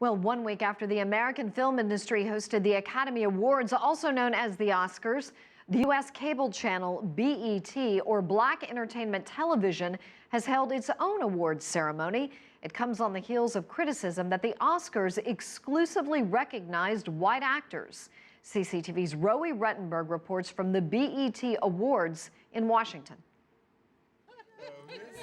Well, 1 week after the American film industry hosted the Academy Awards, also known as the Oscars, the U.S. cable channel BET, or Black Entertainment Television, has held its own awards ceremony. It comes on the heels of criticism that the Oscars exclusively recognized white actors. CCTV's Rowie Rettenberg reports from the BET Awards in Washington.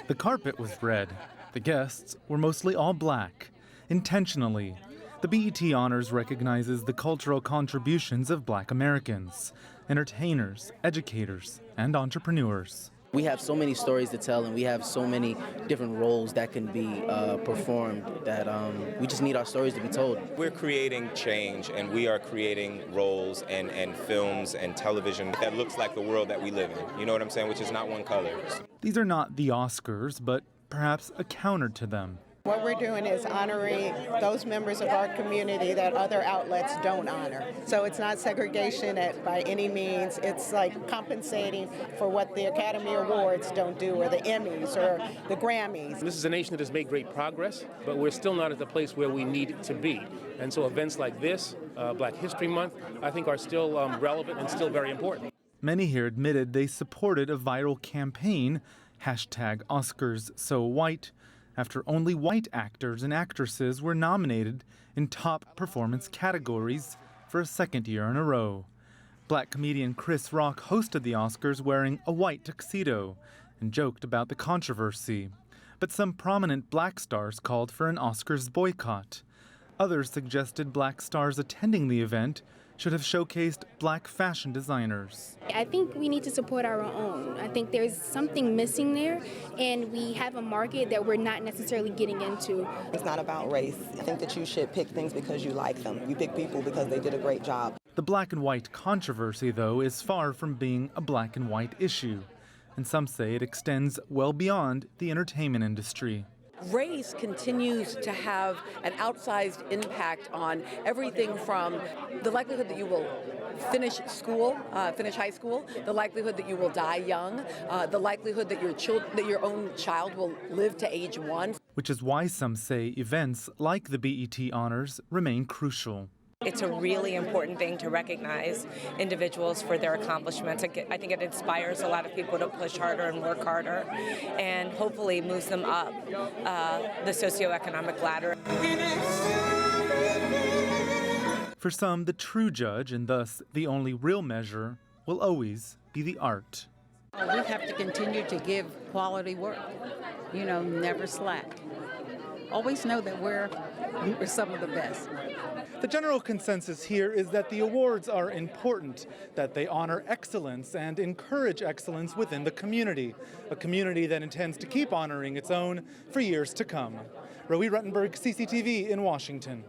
The carpet was red. The guests were mostly all black. Intentionally, the BET Honors recognizes the cultural contributions of Black Americans, entertainers, educators, and entrepreneurs. We have so many stories to tell, and we have so many different roles that can be performed that we just need our stories to be told. We're creating change, and we are creating roles and films and television that looks like the world that we live in. You know what I'm saying? Which is not one color. These are not the Oscars, but perhaps a counter to them. What we're doing is honoring those members of our community that other outlets don't honor. So it's not segregation by any means. It's like compensating for what the Academy Awards don't do, or the Emmys, or the Grammys. This is a nation that has made great progress, but we're still not at the place where we need to be. And so events like this, Black History Month, I think are still relevant and still very important. Many here admitted they supported a viral campaign, #OscarsSoWhite, after only white actors and actresses were nominated in top performance categories for a second year in a row. Black comedian Chris Rock hosted the Oscars wearing a white tuxedo and joked about the controversy. But some prominent black stars called for an Oscars boycott. Others suggested black stars attending the event should have showcased black fashion designers. I think we need to support our own. I think there's something missing there, and we have a market that we're not necessarily getting into. It's not about race. I think that you should pick things because you like them. You pick people because they did a great job. The black and white controversy, though, is far from being a black and white issue, and some say it extends well beyond the entertainment industry. Race continues to have an outsized impact on everything from the likelihood that you will finish high school, the likelihood that you will die young, the likelihood that your own child will live to age 1. Which is why some say events like the BET Honors remain crucial. It's a really important thing to recognize individuals for their accomplishments. I think it inspires a lot of people to push harder and work harder, and hopefully moves them up the socioeconomic ladder. For some, the true judge, and thus the only real measure, will always be the art. We have to continue to give quality work, never slack. Always know that we're some of the best. The general consensus here is that the awards are important, that they honor excellence and encourage excellence within the community, a community that intends to keep honoring its own for years to come. Rowie Rettenberg, CCTV in Washington.